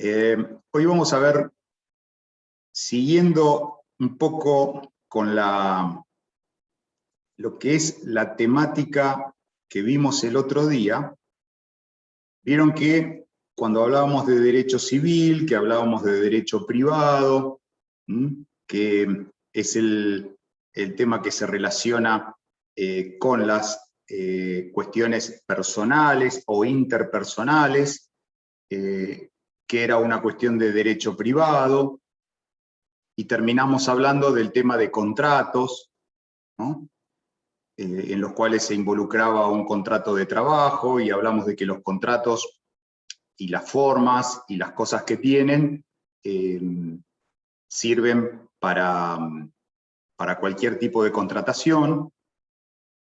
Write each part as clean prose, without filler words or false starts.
Hoy vamos a ver, siguiendo un poco con lo que es la temática que vimos el otro día. Vieron que cuando hablábamos de derecho civil, que hablábamos de derecho privado, que es el tema que se relaciona con las cuestiones personales o interpersonales, que era una cuestión de derecho privado, y terminamos hablando del tema de contratos, ¿no? En los cuales se involucraba un contrato de trabajo, y hablamos de que los contratos y las formas y las cosas que tienen sirven para cualquier tipo de contratación,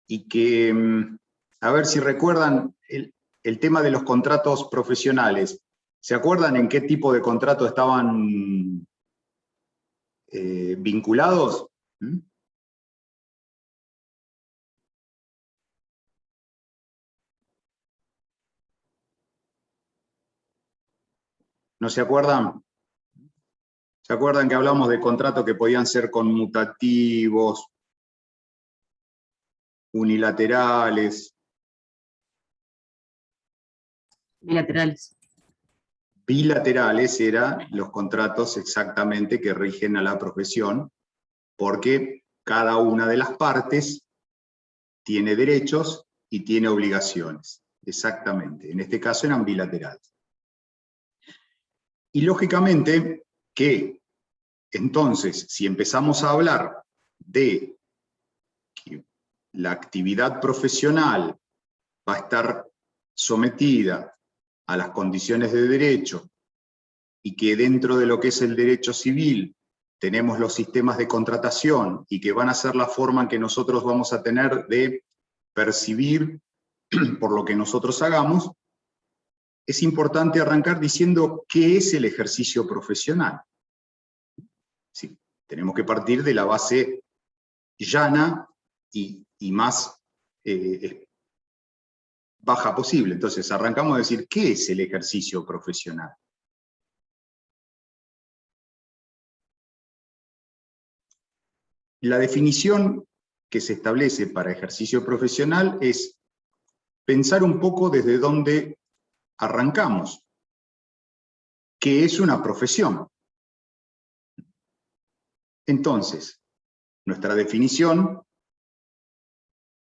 y que, a ver si recuerdan, el tema de los contratos profesionales. ¿Se acuerdan en qué tipo de contrato estaban vinculados? ¿No se acuerdan? ¿Se acuerdan que hablamos de contratos que podían ser conmutativos, unilaterales? Bilaterales. Bilaterales eran los contratos exactamente que rigen a la profesión, porque cada una de las partes tiene derechos y tiene obligaciones. Exactamente. En este caso eran bilaterales. Y lógicamente que, entonces, si empezamos a hablar de que la actividad profesional va a estar sometida a las condiciones de derecho, y que dentro de lo que es el derecho civil tenemos los sistemas de contratación, y que van a ser la forma en que nosotros vamos a tener de percibir por lo que nosotros hagamos, es importante arrancar diciendo qué es el ejercicio profesional. Sí, tenemos que partir de la base llana y más baja posible. Entonces arrancamos a decir, ¿qué es el ejercicio profesional? La definición que se establece para ejercicio profesional es pensar un poco desde dónde arrancamos. ¿Qué es una profesión? Entonces, nuestra definición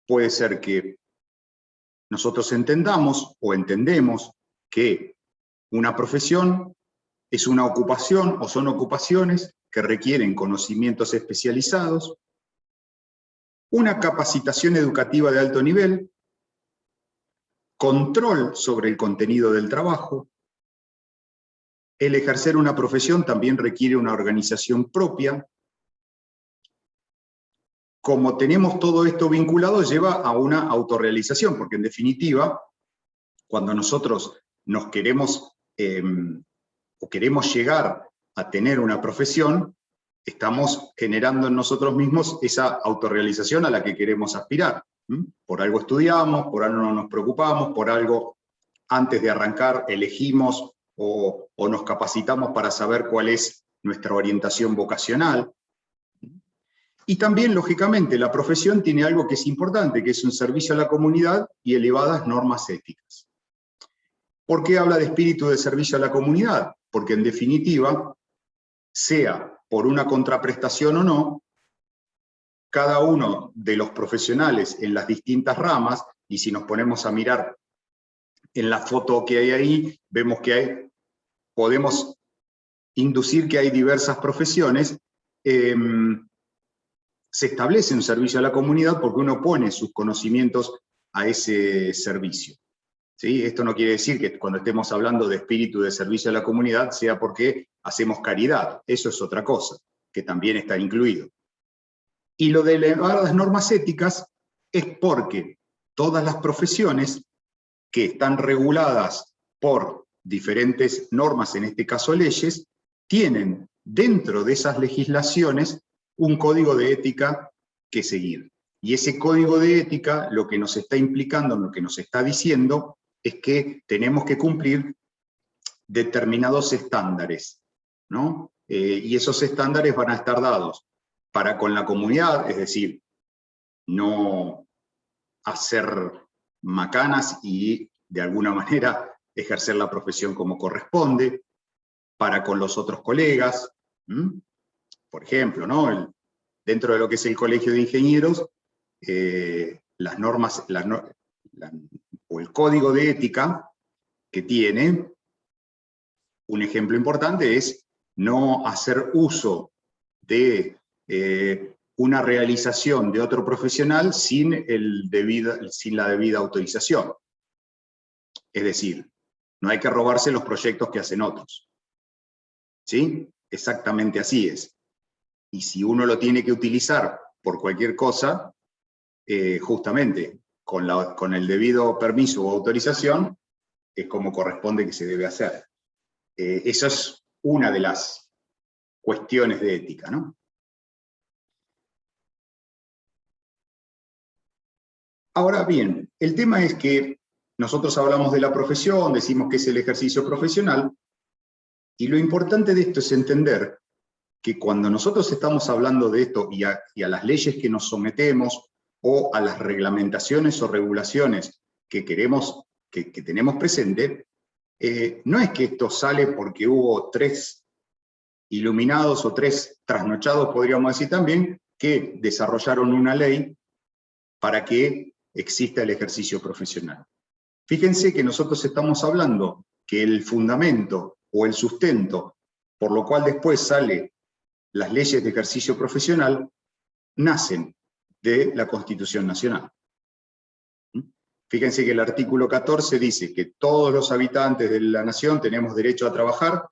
puede ser que nosotros entendamos o entendemos que una profesión es una ocupación o son ocupaciones que requieren conocimientos especializados, una capacitación educativa de alto nivel, control sobre el contenido del trabajo. El ejercer una profesión también requiere una organización propia. Como tenemos todo esto vinculado, lleva a una autorrealización, porque en definitiva, cuando nosotros nos queremos o queremos llegar a tener una profesión, estamos generando en nosotros mismos esa autorrealización a la que queremos aspirar. Por algo estudiamos, por algo no nos preocupamos, por algo antes de arrancar elegimos o nos capacitamos para saber cuál es nuestra orientación vocacional. Y también, lógicamente, la profesión tiene algo que es importante, que es un servicio a la comunidad y elevadas normas éticas. ¿Por qué habla de espíritu de servicio a la comunidad? Porque en definitiva, sea por una contraprestación o no, cada uno de los profesionales en las distintas ramas, y si nos ponemos a mirar en la foto que hay ahí, vemos que podemos inducir que hay diversas profesiones, se establece un servicio a la comunidad porque uno pone sus conocimientos a ese servicio. ¿Sí? Esto no quiere decir que cuando estemos hablando de espíritu de servicio a la comunidad sea porque hacemos caridad. Eso es otra cosa, que también está incluido. Y lo de elevar las normas éticas es porque todas las profesiones que están reguladas por diferentes normas, en este caso leyes, tienen dentro de esas legislaciones un código de ética que seguir. Y ese código de ética lo que nos está implicando, lo que nos está diciendo, es que tenemos que cumplir determinados estándares, ¿no? Y esos estándares van a estar dados para con la comunidad, es decir, no hacer macanas y de alguna manera ejercer la profesión como corresponde, para con los otros colegas, por ejemplo, ¿no? Dentro de lo que es el Colegio de Ingenieros, las normas, o el código de ética que tiene, un ejemplo importante es no hacer uso de una realización de otro profesional sin la debida autorización. Es decir, no hay que robarse los proyectos que hacen otros. ¿Sí? Exactamente así es. Y si uno lo tiene que utilizar por cualquier cosa, justamente con el debido permiso o autorización, es como corresponde que se debe hacer. Esa es una de las cuestiones de ética, ¿no? Ahora bien, el tema es que nosotros hablamos de la profesión, decimos que es el ejercicio profesional, y lo importante de esto es entender que cuando nosotros estamos hablando de esto y a las leyes que nos sometemos o a las reglamentaciones o regulaciones que queremos, que tenemos presente, no es que esto sale porque hubo 3 iluminados o 3 trasnochados, podríamos decir también, que desarrollaron una ley para que exista el ejercicio profesional. Fíjense que nosotros estamos hablando que el fundamento o el sustento por lo cual después sale las leyes de ejercicio profesional, nacen de la Constitución Nacional. Fíjense que el artículo 14 dice que todos los habitantes de la nación tenemos derecho a trabajar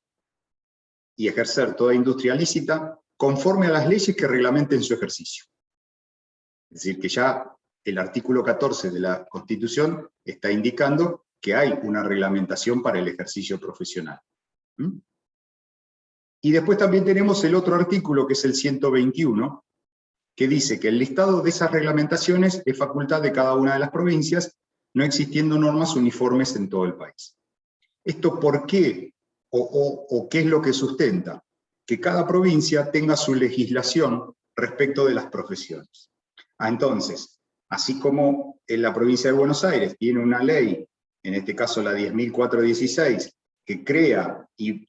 y ejercer toda industria lícita conforme a las leyes que reglamenten su ejercicio. Es decir, que ya el artículo 14 de la Constitución está indicando que hay una reglamentación para el ejercicio profesional. Y después también tenemos el otro artículo, que es el 121, que dice que el listado de esas reglamentaciones es facultad de cada una de las provincias, no existiendo normas uniformes en todo el país. ¿Esto por qué? ¿O qué es lo que sustenta? Que cada provincia tenga su legislación respecto de las profesiones. Entonces, así como en la provincia de Buenos Aires tiene una ley, en este caso la 10.416, que crea y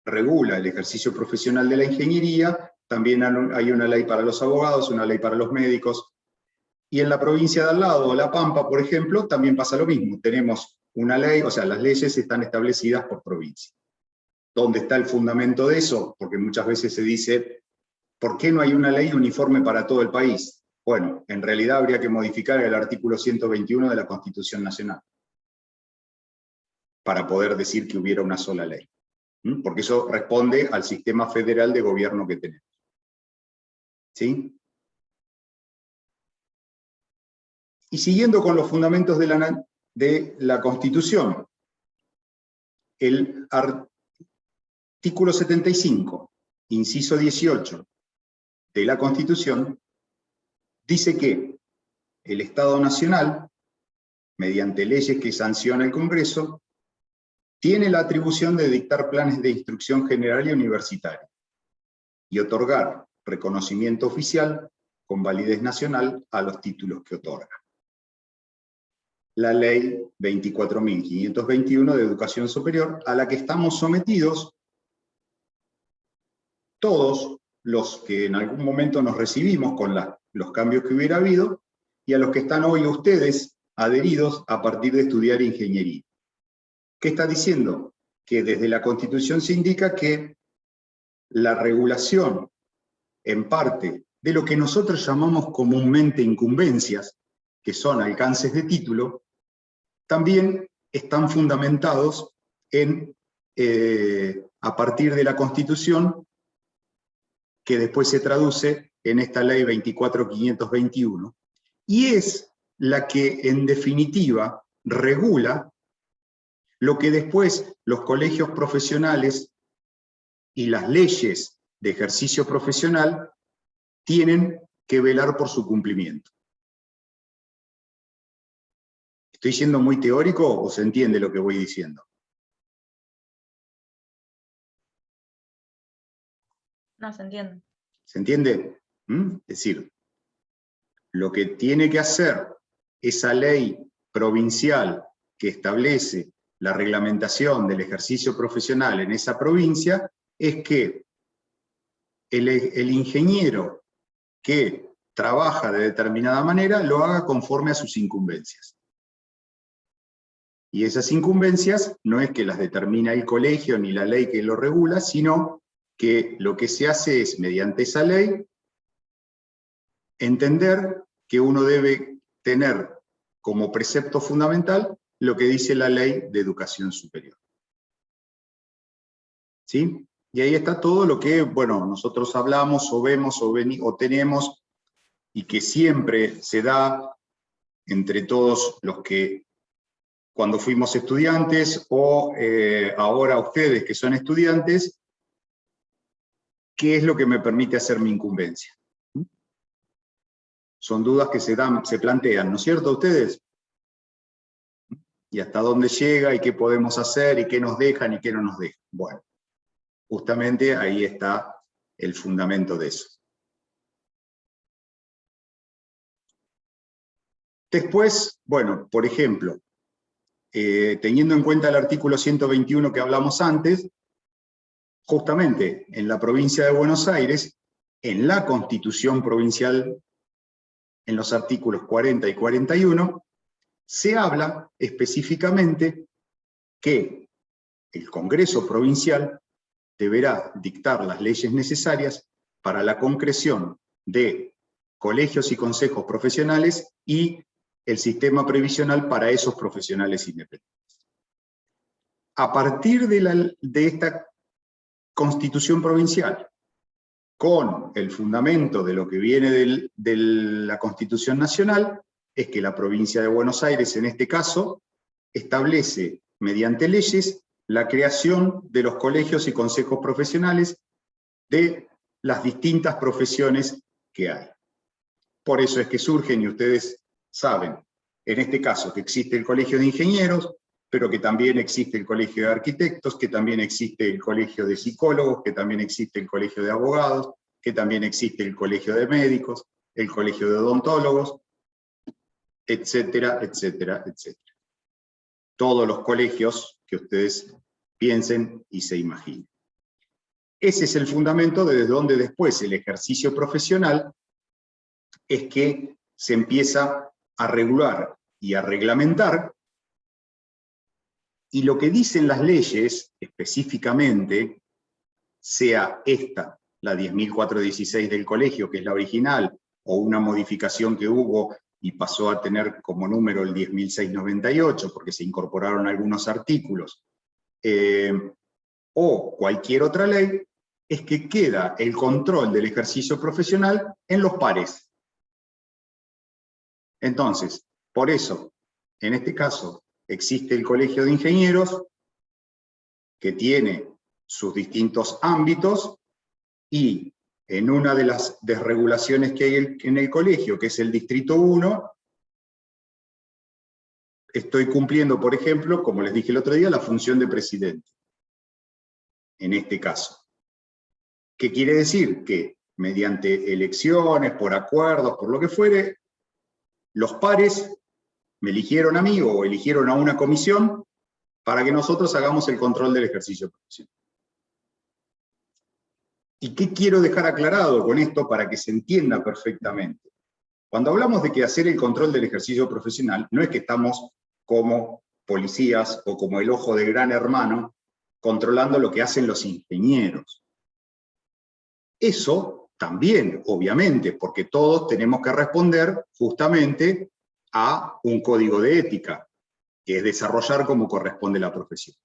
regula el ejercicio profesional de la ingeniería, también hay una ley para los abogados, una ley para los médicos, y en la provincia de al lado, La Pampa, por ejemplo, también pasa lo mismo. Tenemos una ley, o sea, las leyes están establecidas por provincia. ¿Dónde está el fundamento de eso? Porque muchas veces se dice, ¿por qué no hay una ley uniforme para todo el país? Bueno, en realidad habría que modificar el artículo 121 de la Constitución Nacional para poder decir que hubiera una sola ley. Porque eso responde al sistema federal de gobierno que tenemos. ¿Sí? Y siguiendo con los fundamentos de la Constitución, el artículo 75, inciso 18 de la Constitución, dice que el Estado Nacional, mediante leyes que sanciona el Congreso, tiene la atribución de dictar planes de instrucción general y universitaria y otorgar reconocimiento oficial con validez nacional a los títulos que otorga. La ley 24.521 de Educación Superior, a la que estamos sometidos todos los que en algún momento nos recibimos con los cambios que hubiera habido, y a los que están hoy ustedes adheridos a partir de estudiar ingeniería. ¿Qué está diciendo? Que desde la Constitución se indica que la regulación, en parte, de lo que nosotros llamamos comúnmente incumbencias, que son alcances de título, también están fundamentados a partir de la Constitución, que después se traduce en esta ley 24.521, y es la que en definitiva regula lo que después los colegios profesionales y las leyes de ejercicio profesional tienen que velar por su cumplimiento. ¿Estoy siendo muy teórico o se entiende lo que voy diciendo? No, se entiende. ¿Se entiende? Es decir, lo que tiene que hacer esa ley provincial que establece la reglamentación del ejercicio profesional en esa provincia es que el ingeniero que trabaja de determinada manera lo haga conforme a sus incumbencias. Y esas incumbencias no es que las determina el colegio ni la ley que lo regula, sino que lo que se hace es, mediante esa ley, entender que uno debe tener como precepto fundamental lo que dice la Ley de Educación Superior. ¿Sí? Y ahí está todo lo que, bueno, nosotros hablamos o vemos o tenemos, y que siempre se da entre todos los que cuando fuimos estudiantes o ahora ustedes que son estudiantes, ¿qué es lo que me permite hacer mi incumbencia? Son dudas que se plantean, ¿no es cierto, ustedes? Y hasta dónde llega, y qué podemos hacer, y qué nos dejan, y qué no nos dejan. Bueno, justamente ahí está el fundamento de eso. Después, bueno, por ejemplo, teniendo en cuenta el artículo 121 que hablamos antes, justamente en la provincia de Buenos Aires, en la Constitución Provincial, en los artículos 40 y 41, se habla específicamente que el Congreso Provincial deberá dictar las leyes necesarias para la concreción de colegios y consejos profesionales y el sistema previsional para esos profesionales independientes. A partir de esta Constitución Provincial, con el fundamento de lo que viene de la Constitución Nacional, es que la provincia de Buenos Aires, en este caso, establece mediante leyes la creación de los colegios y consejos profesionales de las distintas profesiones que hay. Por eso es que surgen, y ustedes saben, en este caso que existe el Colegio de Ingenieros, pero que también existe el Colegio de Arquitectos, que también existe el Colegio de Psicólogos, que también existe el Colegio de Abogados, que también existe el Colegio de Médicos, el Colegio de Odontólogos, etcétera, etcétera, etcétera. Todos los colegios que ustedes piensen y se imaginen. Ese es el fundamento desde donde después el ejercicio profesional es que se empieza a regular y a reglamentar, y lo que dicen las leyes específicamente, sea esta, la 10.416 del colegio, que es la original, o una modificación que hubo y pasó a tener como número el 10.698, porque se incorporaron algunos artículos, o cualquier otra ley, es que queda el control del ejercicio profesional en los pares. Entonces, por eso, en este caso, existe el Colegio de Ingenieros, que tiene sus distintos ámbitos, y en una de las desregulaciones que hay en el colegio, que es el Distrito 1, estoy cumpliendo, por ejemplo, como les dije el otro día, la función de presidente, en este caso. ¿Qué quiere decir? Que mediante elecciones, por acuerdos, por lo que fuere, los pares me eligieron a mí o eligieron a una comisión para que nosotros hagamos el control del ejercicio profesional. ¿Y qué quiero dejar aclarado con esto para que se entienda perfectamente? Cuando hablamos de que hacer el control del ejercicio profesional, no es que estamos como policías o como el ojo de gran hermano controlando lo que hacen los ingenieros. Eso también, obviamente, porque todos tenemos que responder justamente a un código de ética, que es desarrollar como corresponde la profesión.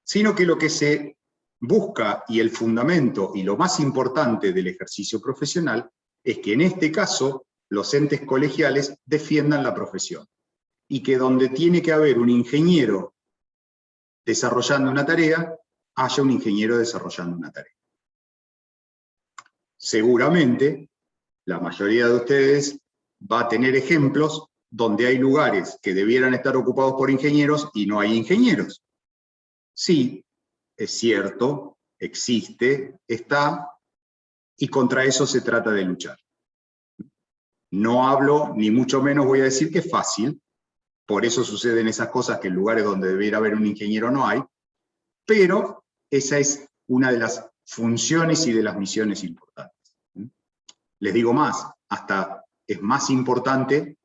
Sino que lo que se busca, y el fundamento y lo más importante del ejercicio profesional, es que en este caso los entes colegiales defiendan la profesión. Y que donde tiene que haber un ingeniero desarrollando una tarea, haya un ingeniero desarrollando una tarea. Seguramente, la mayoría de ustedes va a tener ejemplos donde hay lugares que debieran estar ocupados por ingenieros y no hay ingenieros. Sí, es cierto, existe, está, Y contra eso se trata de luchar. No hablo, ni mucho menos voy a decir que es fácil, por eso suceden esas cosas que en lugares donde debiera haber un ingeniero no hay, pero esa es una de las funciones y de las misiones importantes. Les digo más, hasta es más importante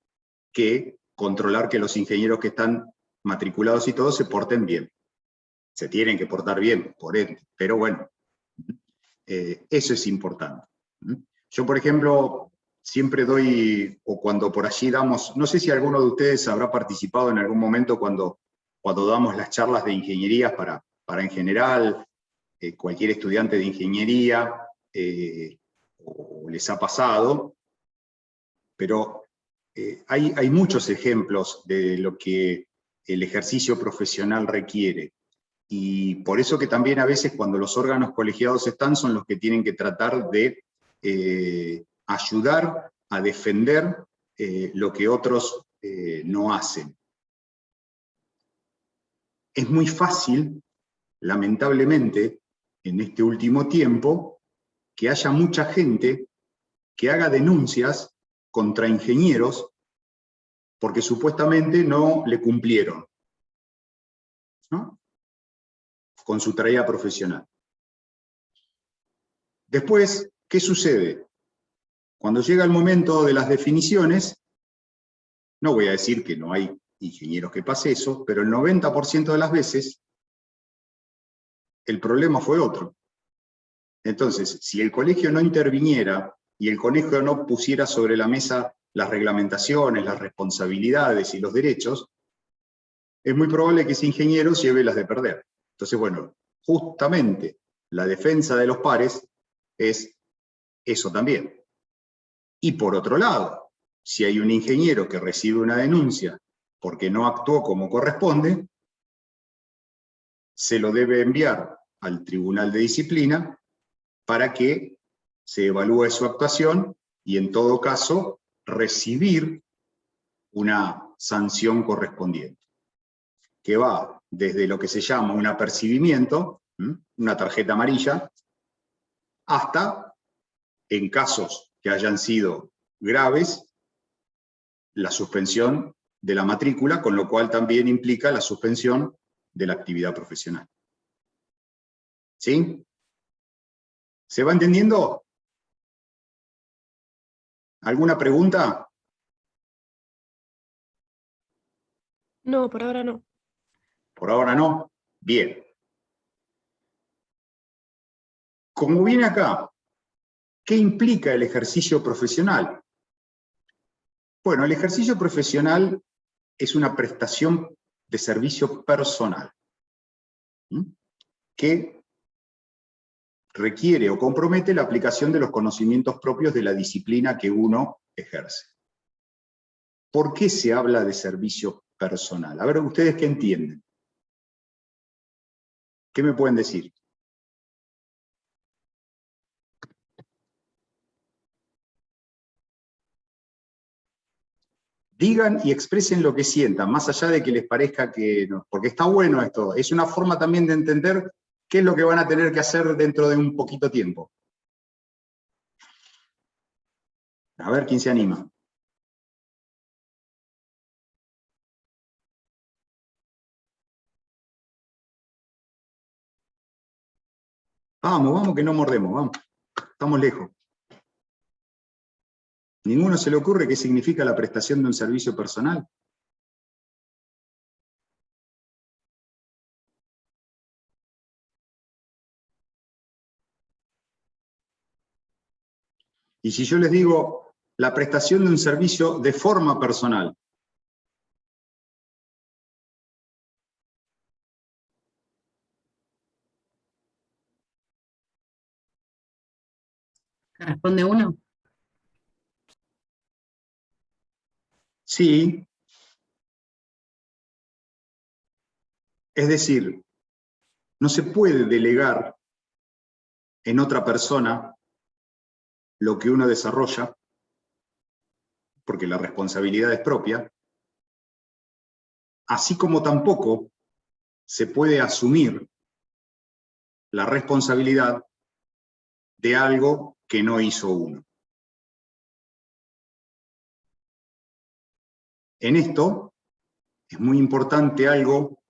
que controlar que los ingenieros que están matriculados y todos se porten bien. Se tienen que portar bien, por ende, pero bueno, eso es importante. Yo, por ejemplo, siempre doy, o cuando por allí damos, no sé si alguno de ustedes habrá participado en algún momento cuando damos las charlas de ingenierías para en general, cualquier estudiante de ingeniería, o les ha pasado, pero hay muchos ejemplos de lo que el ejercicio profesional requiere. Y por eso que también a veces cuando los órganos colegiados están, son los que tienen que tratar de ayudar a defender lo que otros no hacen. Es muy fácil, lamentablemente, en este último tiempo, que haya mucha gente que haga denuncias contra ingenieros porque supuestamente no le cumplieron, ¿no?, con su tarea profesional. Después, ¿qué sucede? Cuando llega el momento de las definiciones, no voy a decir que no hay ingenieros que pase eso, pero el 90% de las veces el problema fue otro. Entonces, si el colegio no interviniera y el colegio no pusiera sobre la mesa las reglamentaciones, las responsabilidades y los derechos, es muy probable que ese ingeniero lleve las de perder. Entonces, bueno, justamente la defensa de los pares es eso también. Y por otro lado, si hay un ingeniero que recibe una denuncia porque no actuó como corresponde, se lo debe enviar al Tribunal de Disciplina para que se evalúe su actuación y en todo caso recibir una sanción correspondiente, que va desde lo que se llama un apercibimiento, una tarjeta amarilla, hasta, en casos que hayan sido graves, la suspensión de la matrícula, con lo cual también implica la suspensión de la actividad profesional. ¿Sí? ¿Se va entendiendo? ¿Alguna pregunta? No, por ahora no. Por ahora no. Bien. Como viene acá, ¿qué implica el ejercicio profesional? Bueno, el ejercicio profesional es una prestación de servicio personal, que requiere o compromete la aplicación de los conocimientos propios de la disciplina que uno ejerce. ¿Por qué se habla de servicio personal? A ver, ¿ustedes qué entienden? ¿Qué me pueden decir? Digan y expresen lo que sientan, más allá de que les parezca que no, porque está bueno esto. Es una forma también de entender qué es lo que van a tener que hacer dentro de un poquito tiempo. A ver, ¿quién se anima? Vamos, vamos, que no mordemos, vamos. Estamos lejos. ¿Ninguno se le ocurre qué significa la prestación de un servicio personal? Y si yo les digo la prestación de un servicio de forma personal, ¿Qué responde uno? sí, es decir, no se puede delegar en otra persona lo que uno desarrolla, porque la responsabilidad es propia, así como tampoco se puede asumir la responsabilidad de algo que no hizo uno. En esto es muy importante algo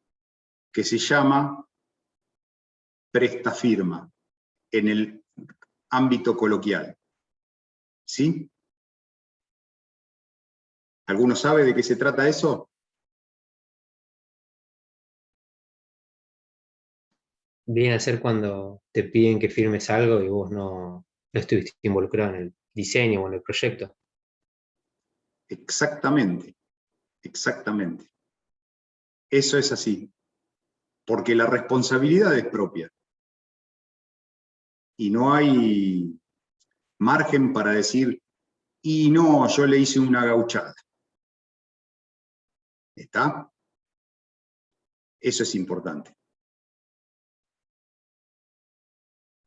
que se llama prestafirma en el ámbito coloquial. ¿Sí? ¿Alguno sabe de qué se trata eso? Viene a ser cuando te piden que firmes algo y vos no estuviste involucrado en el diseño o en el proyecto. Exactamente, exactamente. Eso es así. Porque la responsabilidad es propia. Y no hay margen para decir, y no, yo le hice una gauchada. ¿Está? Eso es importante.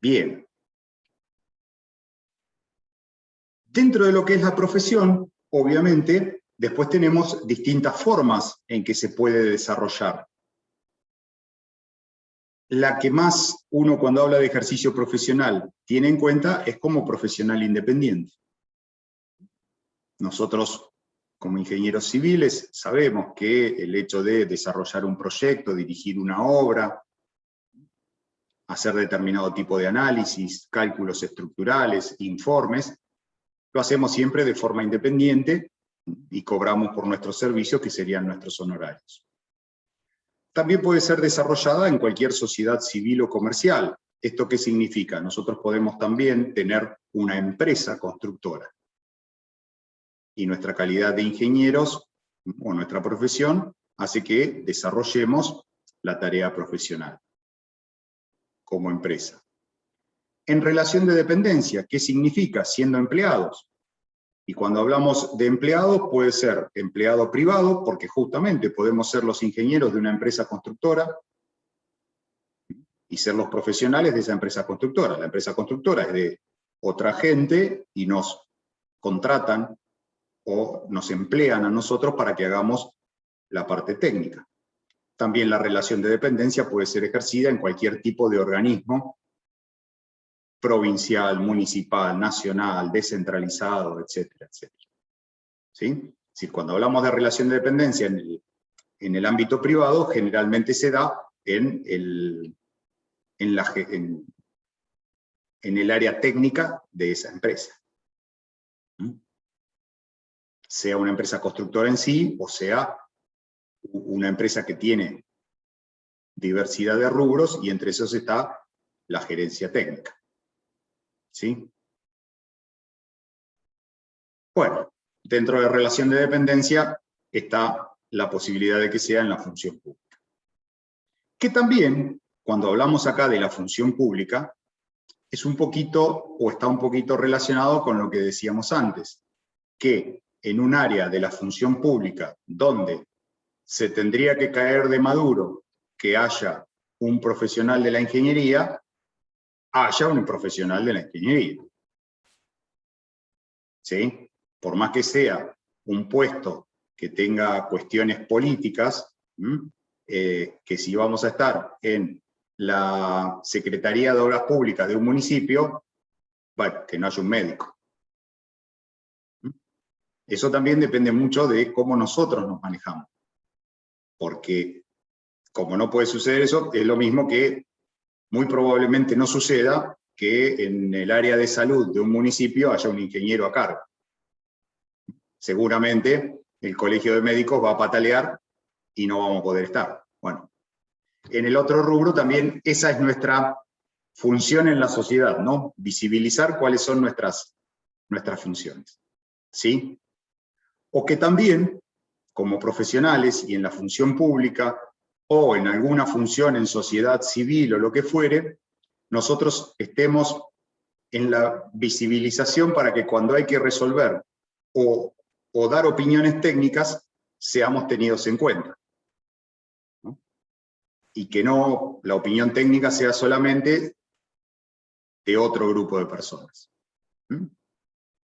Bien. Dentro de lo que es la profesión, obviamente, después tenemos distintas formas en que se puede desarrollar. La que más uno cuando habla de ejercicio profesional tiene en cuenta es como profesional independiente. Nosotros, como ingenieros civiles, sabemos que el hecho de desarrollar un proyecto, dirigir una obra, hacer determinado tipo de análisis, cálculos estructurales, informes, lo hacemos siempre de forma independiente y cobramos por nuestros servicios, que serían nuestros honorarios. También puede ser desarrollada en cualquier sociedad civil o comercial. ¿Esto qué significa? Nosotros podemos también tener una empresa constructora. Y nuestra calidad de ingenieros, o nuestra profesión, hace que desarrollemos la tarea profesional como empresa. En relación de dependencia, ¿qué significa? Siendo empleados. Y cuando hablamos de empleado, puede ser empleado privado, porque justamente podemos ser los ingenieros de una empresa constructora y ser los profesionales de esa empresa constructora. La empresa constructora es de otra gente y nos contratan o nos emplean a nosotros para que hagamos la parte técnica. También la relación de dependencia puede ser ejercida en cualquier tipo de organismo, provincial, municipal, nacional, descentralizado, etcétera, etcétera. ¿Sí? Es decir, cuando hablamos de relación de dependencia en el ámbito privado, generalmente se da en el área técnica de esa empresa. Sea una empresa constructora en sí, o sea una empresa que tiene diversidad de rubros, y entre esos está la gerencia técnica. ¿Sí? Bueno, dentro de relación de dependencia está la posibilidad de que sea en la función pública. Que también, cuando hablamos acá de la función pública, es un poquito, o está un poquito relacionado con lo que decíamos antes, que en un área de la función pública donde se tendría que caer de maduro que haya un profesional de la ingeniería, haya un profesional de la ingeniería. ¿Sí? Por más que sea un puesto que tenga cuestiones políticas, que si vamos a estar en la Secretaría de Obras Públicas de un municipio, bueno, que no haya un médico. Eso también depende mucho de cómo nosotros nos manejamos. Porque como no puede suceder eso, es lo mismo que muy probablemente no suceda que en el área de salud de un municipio haya un ingeniero a cargo. Seguramente el colegio de médicos va a patalear y no vamos a poder estar. Bueno, en el otro rubro también esa es nuestra función en la sociedad, ¿no? Visibilizar cuáles son nuestras funciones. ¿Sí? O que también, como profesionales y en la función pública, o en alguna función en sociedad civil o lo que fuere, nosotros estemos en la visibilización para que cuando hay que resolver o dar opiniones técnicas, seamos tenidos en cuenta. ¿No? Y que no la opinión técnica sea solamente de otro grupo de personas.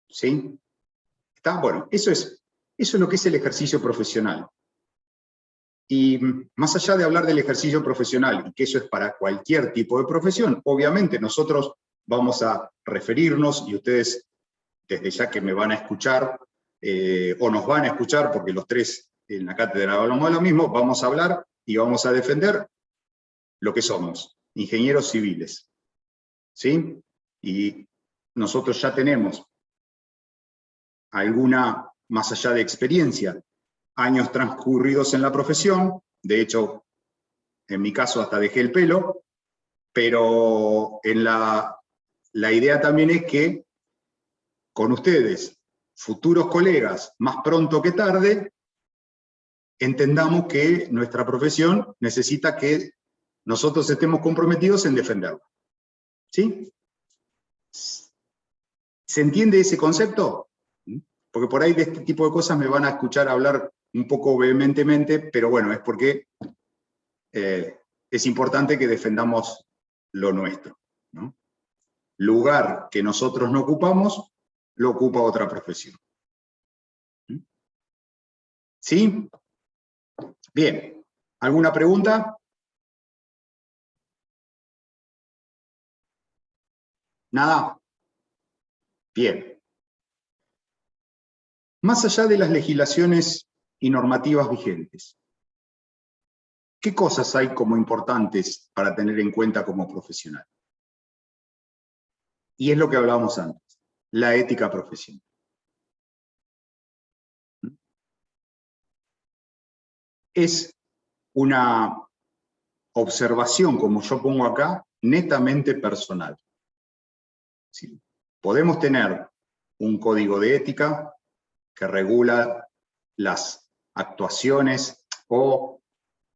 ¿Sí? ¿Está? Bueno, eso es lo que es el ejercicio profesional. Y más allá de hablar del ejercicio profesional, y que eso es para cualquier tipo de profesión, obviamente nosotros vamos a referirnos, y ustedes desde ya que me van a escuchar, o nos van a escuchar, porque los tres en la cátedra hablamos de lo mismo, vamos a hablar y vamos a defender lo que somos, ingenieros civiles. ¿Sí? Y nosotros ya tenemos alguna, más allá de experiencia, años transcurridos en la profesión, de hecho, en mi caso hasta dejé el pelo, pero la idea también es que con ustedes, futuros colegas, más pronto que tarde, entendamos que nuestra profesión necesita que nosotros estemos comprometidos en defenderla. ¿Sí? ¿Se entiende ese concepto? Porque por ahí de este tipo de cosas me van a escuchar hablar un poco vehementemente, pero bueno, es porque es importante que defendamos lo nuestro, ¿no? Lugar que nosotros no ocupamos, lo ocupa otra profesión. ¿Sí? Bien. ¿Alguna pregunta? ¿Nada? Bien. Más allá de las legislaciones y normativas vigentes, ¿qué cosas hay como importantes para tener en cuenta como profesional? Y es lo que hablábamos antes, la ética profesional. Es una observación, como yo pongo acá, netamente personal. ¿Sí? Podemos tener un código de ética que regula las actuaciones o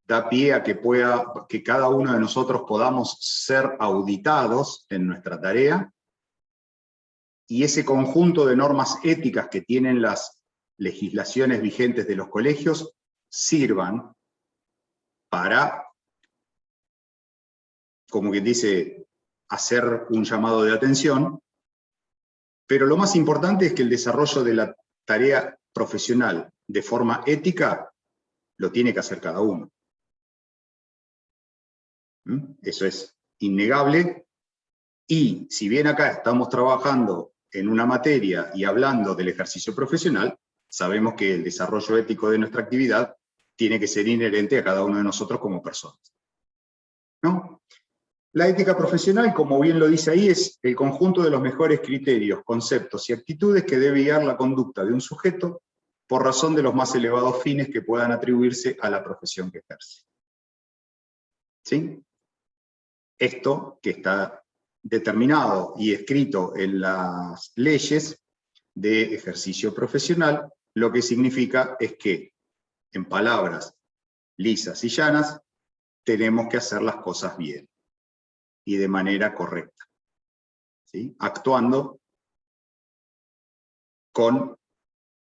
da pie a que cada uno de nosotros podamos ser auditados en nuestra tarea, y ese conjunto de normas éticas que tienen las legislaciones vigentes de los colegios sirvan para, como quien dice, hacer un llamado de atención, pero lo más importante es que el desarrollo de la tarea profesional de forma ética lo tiene que hacer cada uno. Eso es innegable, y si bien acá estamos trabajando en una materia y hablando del ejercicio profesional, sabemos que el desarrollo ético de nuestra actividad tiene que ser inherente a cada uno de nosotros como personas, ¿no? La ética profesional, como bien lo dice ahí, es el conjunto de los mejores criterios, conceptos y actitudes que debe guiar la conducta de un sujeto por razón de los más elevados fines que puedan atribuirse a la profesión que ejerce. ¿Sí? Esto que está determinado y escrito en las leyes de ejercicio profesional, lo que significa es que, en palabras lisas y llanas, tenemos que hacer las cosas bien y de manera correcta, ¿sí? Actuando con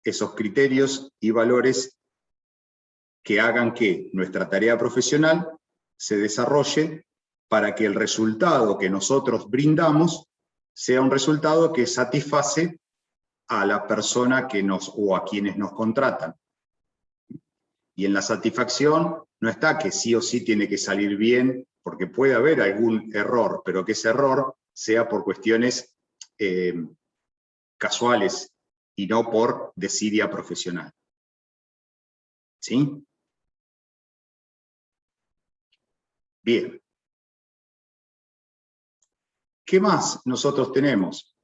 esos criterios y valores que hagan que nuestra tarea profesional se desarrolle para que el resultado que nosotros brindamos sea un resultado que satisface a la persona que o a quienes nos contratan. Y en la satisfacción no está que sí o sí tiene que salir bien, porque puede haber algún error, pero que ese error sea por cuestiones casuales y no por desidia profesional. ¿Sí? Bien. ¿Qué más nosotros tenemos?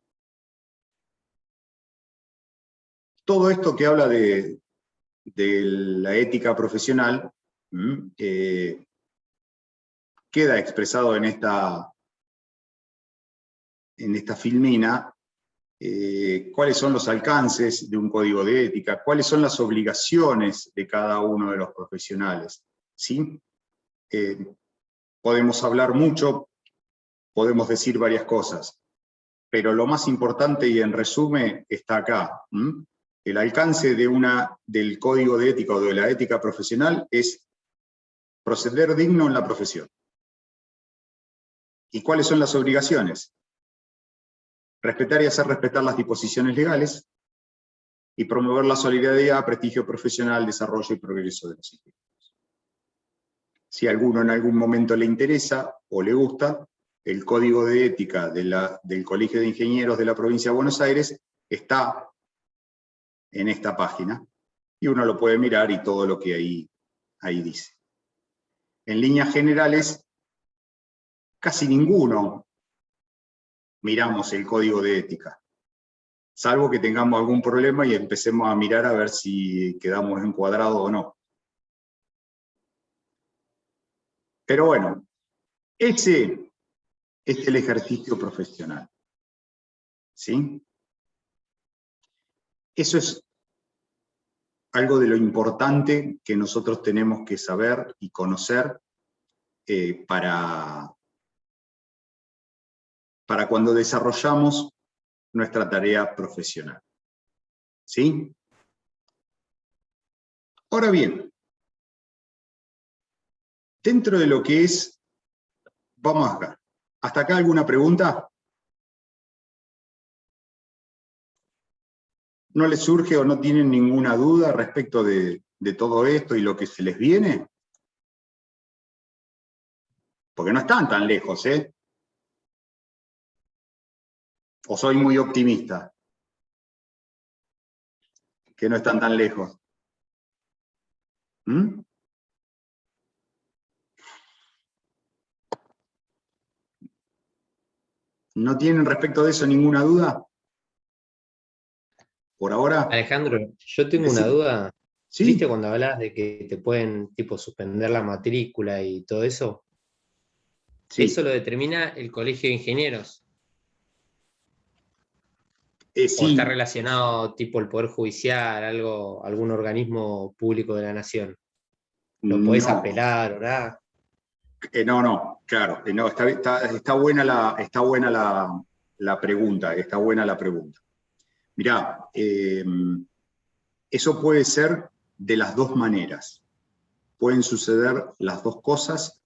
Todo esto que habla de la ética profesional queda expresado en esta filmina. Cuáles son los alcances de un código de ética, cuáles son las obligaciones de cada uno de los profesionales, ¿sí? Podemos hablar mucho, podemos decir varias cosas, pero lo más importante y en resumen está acá. El alcance del código de ética o de la ética profesional es proceder digno en la profesión. ¿Y cuáles son las obligaciones? Respetar y hacer respetar las disposiciones legales y promover la solidaridad, prestigio profesional, desarrollo y progreso de los individuos. Si a alguno en algún momento le interesa o le gusta, el código de ética del Colegio de Ingenieros de la provincia de Buenos Aires está en esta página, y uno lo puede mirar y todo lo que ahí dice. En líneas generales, casi ninguno miramos el código de ética, salvo que tengamos algún problema y empecemos a mirar a ver si quedamos encuadrados o no. Pero bueno, ese es el ejercicio profesional, ¿sí? Eso es algo de lo importante que nosotros tenemos que saber y conocer para cuando desarrollamos nuestra tarea profesional, ¿sí? Ahora bien, dentro de lo que es, vamos acá. ¿Hasta acá alguna pregunta? ¿No les surge o no tienen ninguna duda respecto de todo esto y lo que se les viene? Porque no están tan lejos, ¿eh? ¿O soy muy optimista? Que no están tan lejos. ¿Mm? ¿No tienen respecto de eso ninguna duda? ¿Por ahora? Alejandro, yo tengo una Sí. duda. ¿Sí? ¿Viste cuando hablas de que te pueden tipo suspender la matrícula y todo eso? Sí. Eso lo determina el Colegio de Ingenieros. ¿O Sí. está relacionado tipo el Poder Judicial, algún organismo público de la nación? ¿Lo podés No. apelar o nada? No, claro. No, está buena la pregunta. Está buena la pregunta. Mirá, eso puede ser de las dos maneras. Pueden suceder las dos cosas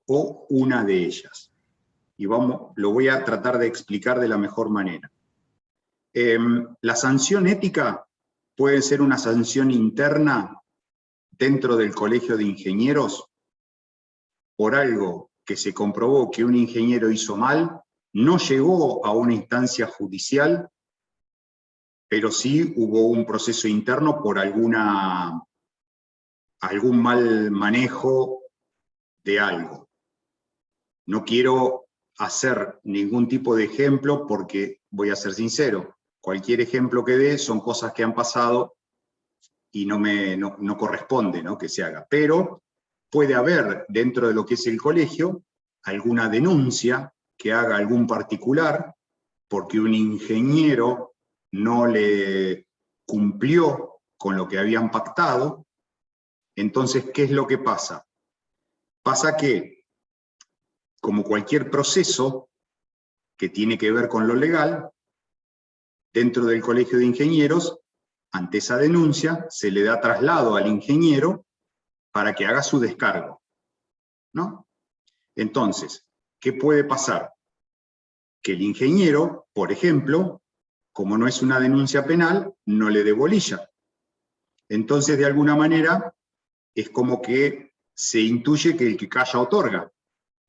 o una de ellas. Y lo voy a tratar de explicar de la mejor manera. La sanción ética puede ser una sanción interna dentro del Colegio de Ingenieros por algo que se comprobó que un ingeniero hizo mal, no llegó a una instancia judicial, pero sí hubo un proceso interno por algún mal manejo de algo. No quiero hacer ningún tipo de ejemplo porque, voy a ser sincero, cualquier ejemplo que dé son cosas que han pasado y no corresponde, ¿no?, que se haga. Pero puede haber dentro de lo que es el colegio alguna denuncia que haga algún particular porque un ingeniero no le cumplió con lo que habían pactado. Entonces, ¿qué es lo que pasa? Pasa que, como cualquier proceso que tiene que ver con lo legal, dentro del Colegio de Ingenieros, ante esa denuncia, se le da traslado al ingeniero para que haga su descargo, ¿no? Entonces, ¿qué puede pasar? Que el ingeniero, por ejemplo, como no es una denuncia penal, no le dé bolilla. Entonces, de alguna manera, es como que se intuye que el que calla otorga,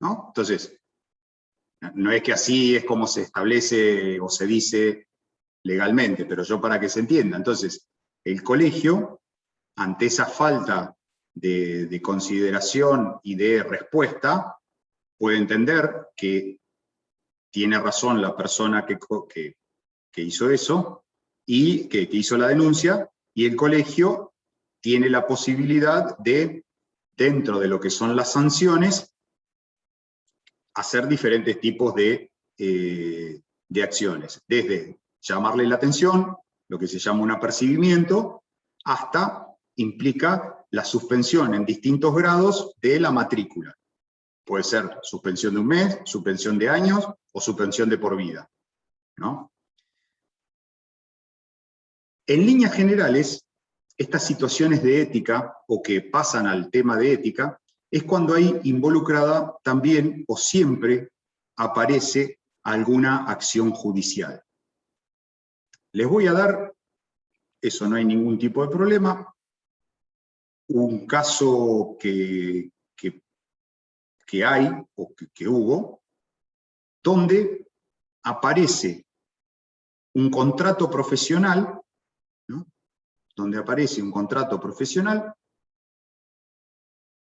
¿no? Entonces, no es que así es como se establece o se dice legalmente, pero yo para que se entienda. Entonces, el colegio, ante esa falta de consideración y de respuesta, puede entender que tiene razón la persona que hizo eso, y que hizo la denuncia, y el colegio tiene la posibilidad de, dentro de lo que son las sanciones, hacer diferentes tipos de acciones, desde llamarle la atención, lo que se llama un apercibimiento, hasta implica la suspensión en distintos grados de la matrícula. Puede ser suspensión de un mes, suspensión de años o suspensión de por vida, ¿no? En líneas generales, estas situaciones de ética, o que pasan al tema de ética, es cuando hay involucrada también o siempre aparece alguna acción judicial. Les voy a dar, eso no hay ningún tipo de problema, un caso que hay, o que hubo, donde aparece un contrato profesional, ¿no? Donde aparece un contrato profesional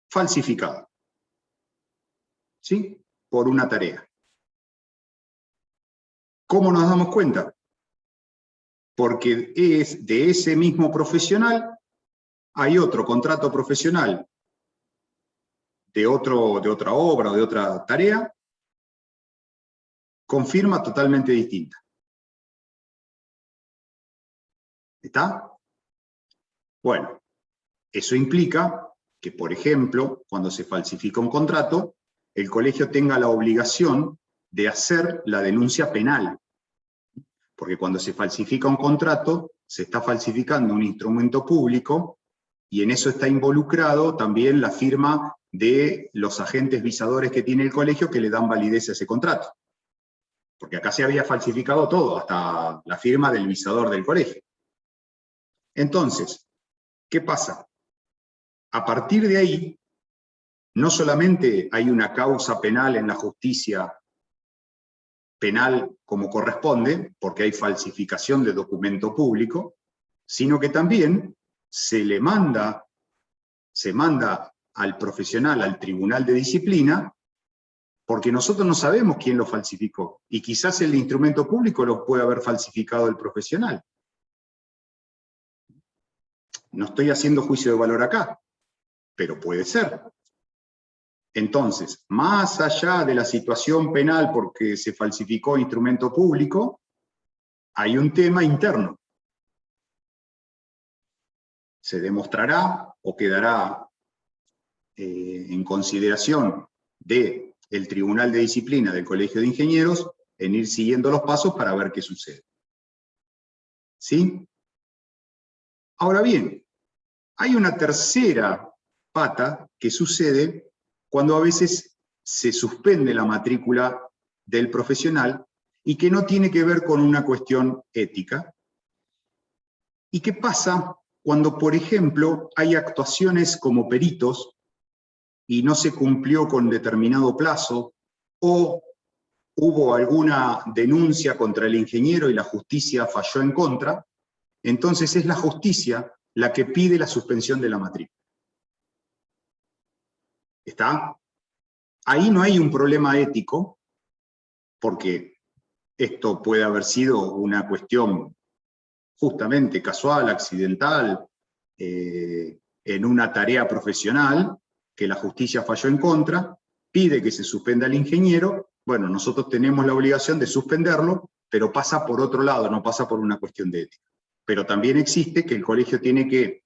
falsificado, ¿sí? Por una tarea. ¿Cómo nos damos cuenta? Porque es de ese mismo profesional, hay otro contrato profesional de otra obra o de otra tarea, con firma totalmente distinta. ¿Está? Bueno, eso implica que, por ejemplo, cuando se falsifica un contrato, el colegio tenga la obligación de hacer la denuncia penal. Porque cuando se falsifica un contrato, se está falsificando un instrumento público y en eso está involucrado también la firma de los agentes visadores que tiene el colegio que le dan validez a ese contrato. Porque acá se había falsificado todo, hasta la firma del visador del colegio. Entonces, ¿qué pasa? A partir de ahí, no solamente hay una causa penal en la justicia penal como corresponde, porque hay falsificación de documento público, sino que también se manda al profesional, al tribunal de disciplina, porque nosotros no sabemos quién lo falsificó, y quizás el instrumento público lo puede haber falsificado el profesional. No estoy haciendo juicio de valor acá, pero puede ser. Entonces, más allá de la situación penal porque se falsificó instrumento público, hay un tema interno. Se demostrará o quedará en consideración del Tribunal de Disciplina del Colegio de Ingenieros en ir siguiendo los pasos para ver qué sucede. ¿Sí? Ahora bien, hay una tercera pata que sucede cuando a veces se suspende la matrícula del profesional y que no tiene que ver con una cuestión ética. ¿Y qué pasa cuando, por ejemplo, hay actuaciones como peritos y no se cumplió con determinado plazo, o hubo alguna denuncia contra el ingeniero y la justicia falló en contra? Entonces es la justicia la que pide la suspensión de la matrícula. ¿Está? Ahí no hay un problema ético, porque esto puede haber sido una cuestión justamente casual, accidental, en una tarea profesional, que la justicia falló en contra, pide que se suspenda al ingeniero. Bueno, nosotros tenemos la obligación de suspenderlo, pero pasa por otro lado, no pasa por una cuestión de ética. Pero también existe que el colegio tiene que,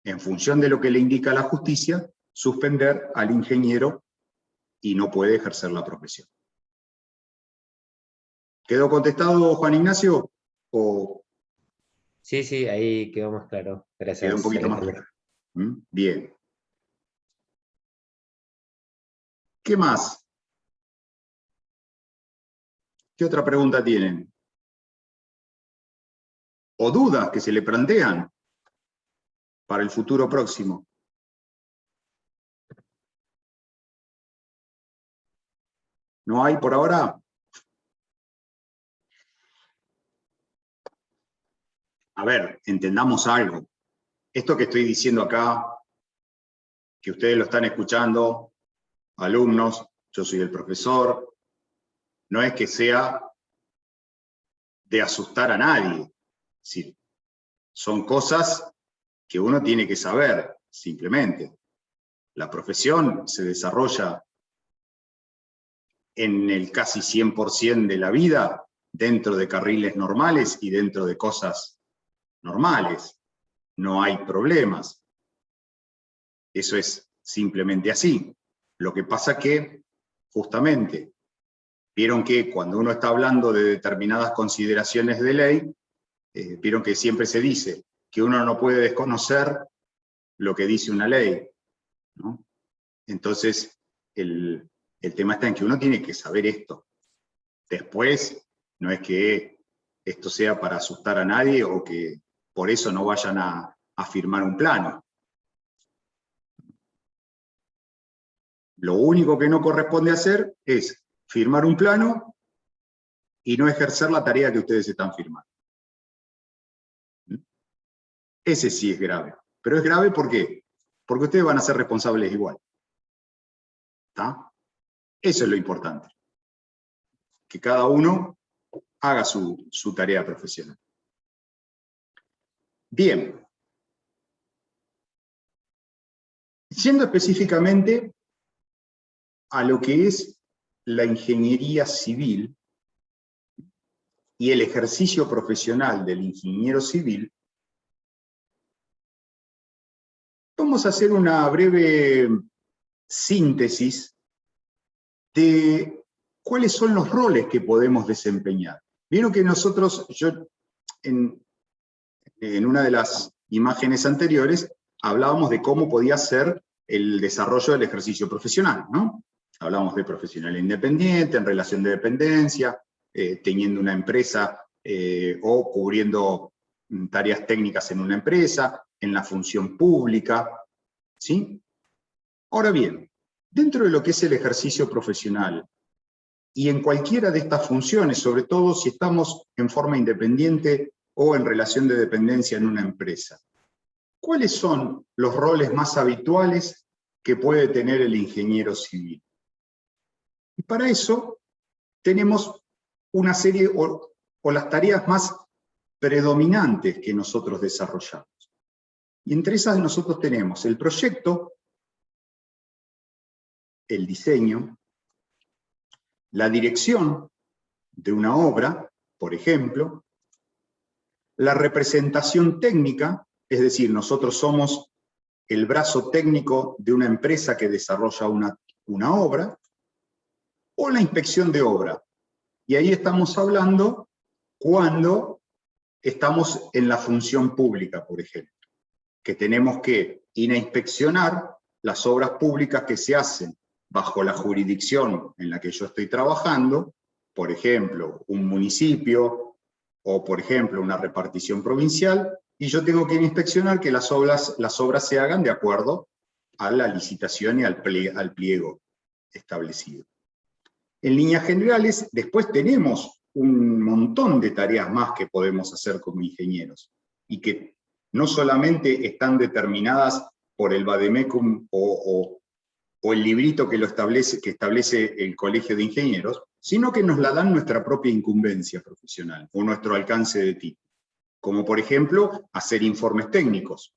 en función de lo que le indica la justicia, suspender al ingeniero y no puede ejercer la profesión. ¿Quedó contestado, Juan Ignacio? ¿O Sí, sí, ahí quedó más claro. quedó un Gracias, poquito más Alejandro. claro? Bien. ¿Qué más? ¿Qué otra pregunta tienen? ¿O dudas que se le plantean para el futuro próximo? ¿No hay por ahora? A ver, entendamos algo. Esto que estoy diciendo acá, que ustedes lo están escuchando, alumnos, yo soy el profesor, no es que sea de asustar a nadie. Sí, son cosas que uno tiene que saber, simplemente. La profesión se desarrolla en el casi 100% de la vida dentro de carriles normales y dentro de cosas normales. No hay problemas. Eso es simplemente así. Lo que pasa que, justamente, vieron que cuando uno está hablando de determinadas consideraciones de ley, vieron que siempre se dice que uno no puede desconocer lo que dice una ley, ¿no? Entonces, el tema está en que uno tiene que saber esto. Después, no es que esto sea para asustar a nadie o que por eso no vayan a firmar un plano. Lo único que no corresponde hacer es firmar un plano y no ejercer la tarea que ustedes están firmando. Ese sí es grave. Pero es grave ¿por qué? Porque ustedes van a ser responsables igual. ¿Está? Eso es lo importante. Que cada uno haga su tarea profesional. Bien. Yendo específicamente a lo que es la ingeniería civil y el ejercicio profesional del ingeniero civil, vamos a hacer una breve síntesis de cuáles son los roles que podemos desempeñar. Vieron que nosotros, en una de las imágenes anteriores, hablábamos de cómo podía ser el desarrollo del ejercicio profesional, ¿no? Hablábamos de profesional independiente, en relación de dependencia, teniendo una empresa o cubriendo tareas técnicas en una empresa, en la función pública, ¿sí? Ahora bien, dentro de lo que es el ejercicio profesional, y en cualquiera de estas funciones, sobre todo si estamos en forma independiente o en relación de dependencia en una empresa, ¿cuáles son los roles más habituales que puede tener el ingeniero civil? Y para eso tenemos una serie o las tareas más predominantes que nosotros desarrollamos. Y entre esas nosotros tenemos el proyecto, el diseño, la dirección de una obra, por ejemplo, la representación técnica, es decir, nosotros somos el brazo técnico de una empresa que desarrolla una obra, o la inspección de obra. Y ahí estamos hablando cuando estamos en la función pública, por ejemplo, que tenemos que ir a inspeccionar las obras públicas que se hacen bajo la jurisdicción en la que yo estoy trabajando, por ejemplo, un municipio, o por ejemplo, una repartición provincial, y yo tengo que ir a inspeccionar que las obras se hagan de acuerdo a la licitación y al pliego establecido. En líneas generales, después tenemos un montón de tareas más que podemos hacer como ingenieros, y que no solamente están determinadas por el vademecum o el librito que establece el Colegio de Ingenieros, sino que nos la dan nuestra propia incumbencia profesional o nuestro alcance de título. Como por ejemplo, hacer informes técnicos.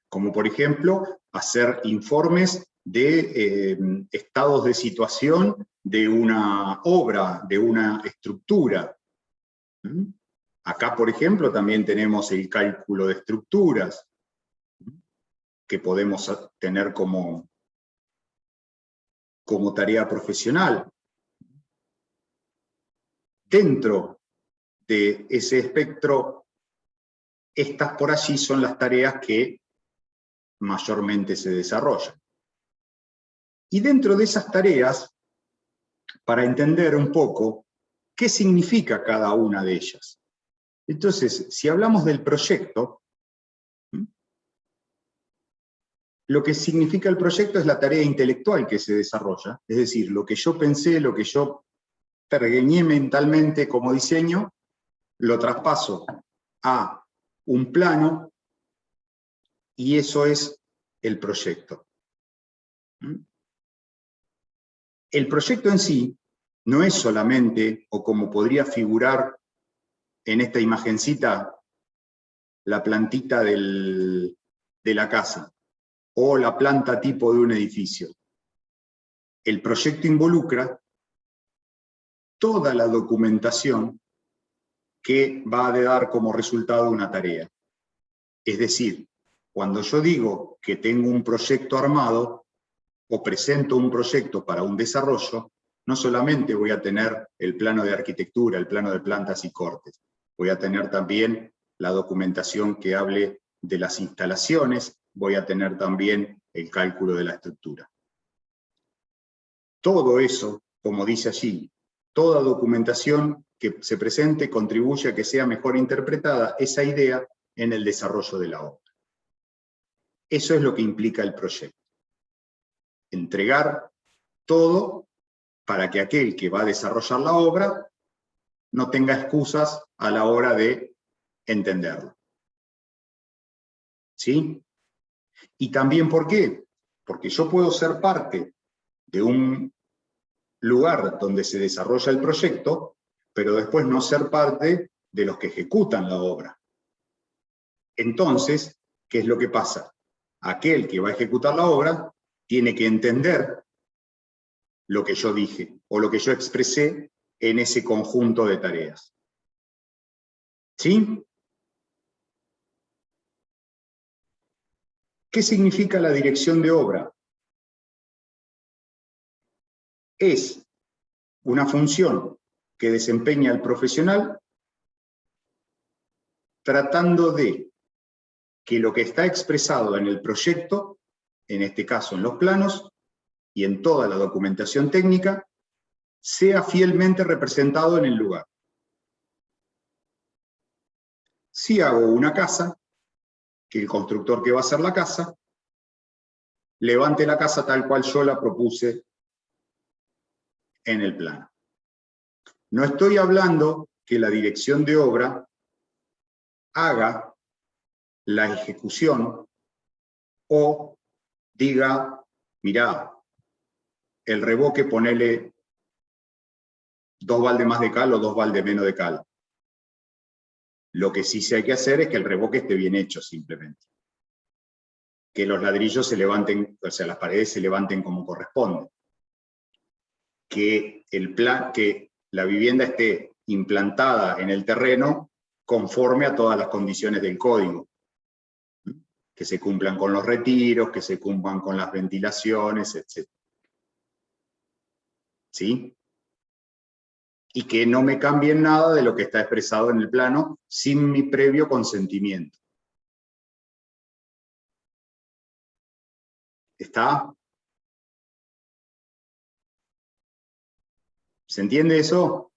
Como por ejemplo, hacer informes de estados de situación de una obra, de una estructura. Acá, por ejemplo, también tenemos el cálculo de estructuras, que podemos tener como tarea profesional. Dentro de ese espectro, estas por allí son las tareas que mayormente se desarrollan. Y dentro de esas tareas, para entender un poco qué significa cada una de ellas. Entonces, si hablamos del proyecto, lo que significa el proyecto es la tarea intelectual que se desarrolla, es decir, lo que yo pensé, lo que yo pergeñé mentalmente como diseño, lo traspaso a un plano, y eso es el proyecto. El proyecto en sí no es solamente, o como podría figurar en esta imagencita, la plantita de la casa, o la planta tipo de un edificio. El proyecto involucra toda la documentación que va a dar como resultado una tarea. Es decir, cuando yo digo que tengo un proyecto armado, o presento un proyecto para un desarrollo, no solamente voy a tener el plano de arquitectura, el plano de plantas y cortes, voy a tener también la documentación que hable de las instalaciones, voy a tener también el cálculo de la estructura. Todo eso, como dice allí, toda documentación que se presente contribuye a que sea mejor interpretada esa idea en el desarrollo de la obra. Eso es lo que implica el proyecto. Entregar todo para que aquel que va a desarrollar la obra no tenga excusas a la hora de entenderlo. ¿Sí? Y también, ¿por qué? Porque yo puedo ser parte de un lugar donde se desarrolla el proyecto, pero después no ser parte de los que ejecutan la obra. Entonces, ¿qué es lo que pasa? Aquel que va a ejecutar la obra tiene que entender lo que yo dije o lo que yo expresé en ese conjunto de tareas. ¿Sí? ¿Qué significa la dirección de obra? Es una función que desempeña el profesional tratando de que lo que está expresado en el proyecto, en este caso en los planos y en toda la documentación técnica, sea fielmente representado en el lugar. Si hago una casa, que el constructor que va a hacer la casa, levante la casa tal cual yo la propuse en el plano. No estoy hablando que la dirección de obra haga la ejecución o diga, mirá, el revoque ponele 2 baldes más de cal o 2 baldes menos de cal. Lo que sí se hay que hacer es que el revoque esté bien hecho simplemente. Que los ladrillos se levanten, o sea, las paredes se levanten como corresponde. Que la vivienda esté implantada en el terreno conforme a todas las condiciones del código. Que se cumplan con los retiros, que se cumplan con las ventilaciones, etc. ¿Sí? Y que no me cambien nada de lo que está expresado en el plano sin mi previo consentimiento. ¿Está? ¿Se entiende eso?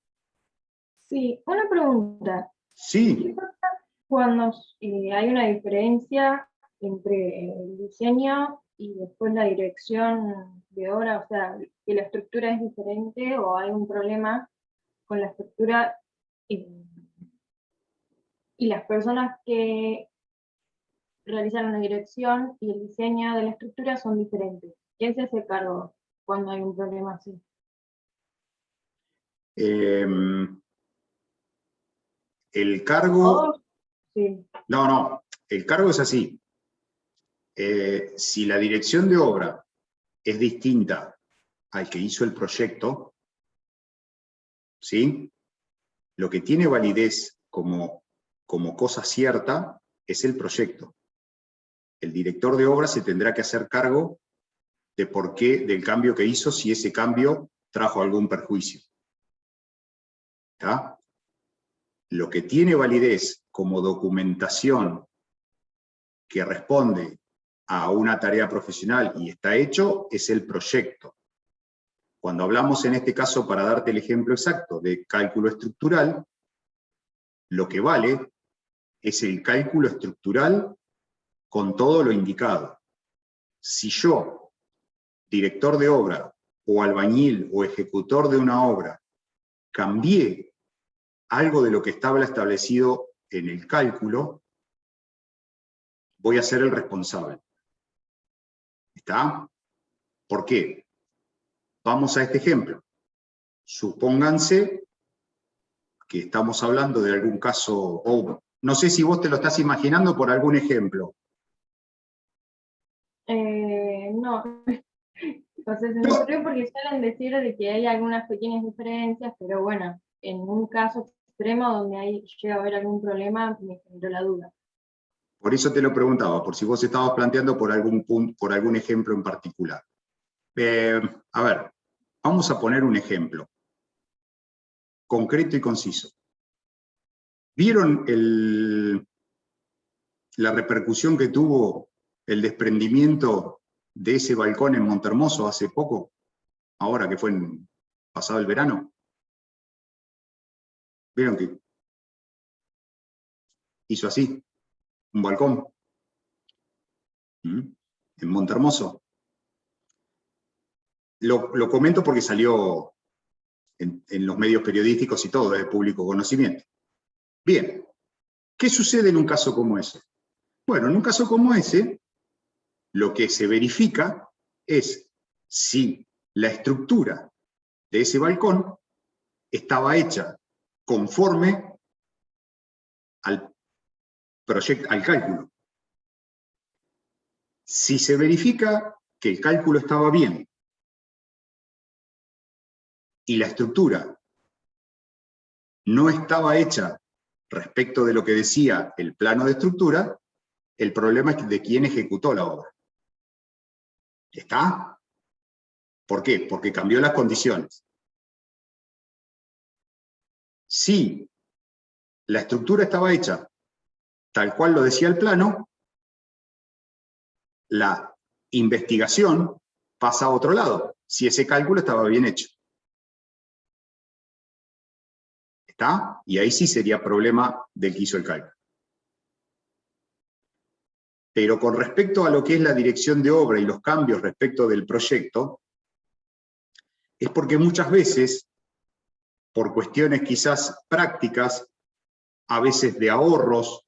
Sí, una pregunta. Sí. ¿Qué pasa cuando hay una diferencia entre el diseño y después la dirección de obra? O sea, que la estructura es diferente o hay un problema con la estructura y las personas que realizaron la dirección y el diseño de la estructura son diferentes. ¿Quién se hace cargo cuando hay un problema así? El cargo... ¿Todos? Sí. No, el cargo es así. Si la dirección de obra es distinta al que hizo el proyecto, ¿sí? Lo que tiene validez como cosa cierta es el proyecto. El director de obra se tendrá que hacer cargo de por qué, del cambio que hizo, si ese cambio trajo algún perjuicio. ¿Está? Lo que tiene validez como documentación que responde a una tarea profesional y está hecho, es el proyecto. Cuando hablamos en este caso, para darte el ejemplo exacto, de cálculo estructural, lo que vale es el cálculo estructural con todo lo indicado. Si yo, director de obra, o albañil, o ejecutor de una obra, cambié algo de lo que estaba establecido en el cálculo, voy a ser el responsable. ¿Está? ¿Por qué? Vamos a este ejemplo. Supónganse que estamos hablando de algún caso, o no sé si vos te lo estás imaginando por algún ejemplo. No. Entonces se me ocurrió porque suelen decir de que hay algunas pequeñas diferencias, pero bueno, en un caso extremo donde llega a haber algún problema, me generó la duda. Por eso te lo preguntaba, por si vos estabas planteando por algún ejemplo en particular. A ver, vamos a poner un ejemplo concreto y conciso. ¿Vieron la repercusión que tuvo el desprendimiento de ese balcón en Montermoso hace poco? Ahora que fue pasado el verano. ¿Vieron que hizo así? Un balcón. En Montermoso. Lo comento porque salió en los medios periodísticos y todo, es de público conocimiento. Bien, ¿qué sucede en un caso como ese? Bueno, en un caso como ese, lo que se verifica es si la estructura de ese balcón estaba hecha conforme al cálculo. Si se verifica que el cálculo estaba bien y la estructura no estaba hecha respecto de lo que decía el plano de estructura, el problema es de quién ejecutó la obra. ¿Está? ¿Por qué? Porque cambió las condiciones. Si la estructura estaba hecha tal cual lo decía el plano, la investigación pasa a otro lado, si ese cálculo estaba bien hecho. ¿Está? Y ahí sí sería problema del que hizo el cálculo. Pero con respecto a lo que es la dirección de obra y los cambios respecto del proyecto, es porque muchas veces, por cuestiones quizás prácticas, a veces de ahorros,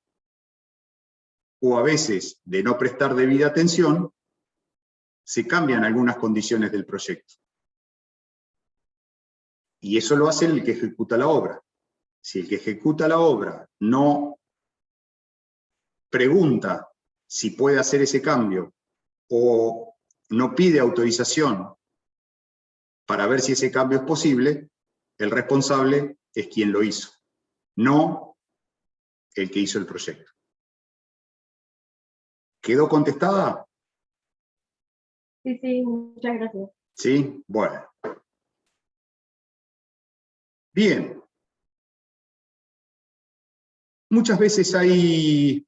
o a veces de no prestar debida atención, se cambian algunas condiciones del proyecto. Y eso lo hace el que ejecuta la obra. Si el que ejecuta la obra no pregunta si puede hacer ese cambio o no pide autorización para ver si ese cambio es posible, el responsable es quien lo hizo, no el que hizo el proyecto. ¿Quedó contestada? Sí, sí, muchas gracias. ¿Sí? Bueno. Bien. Muchas veces hay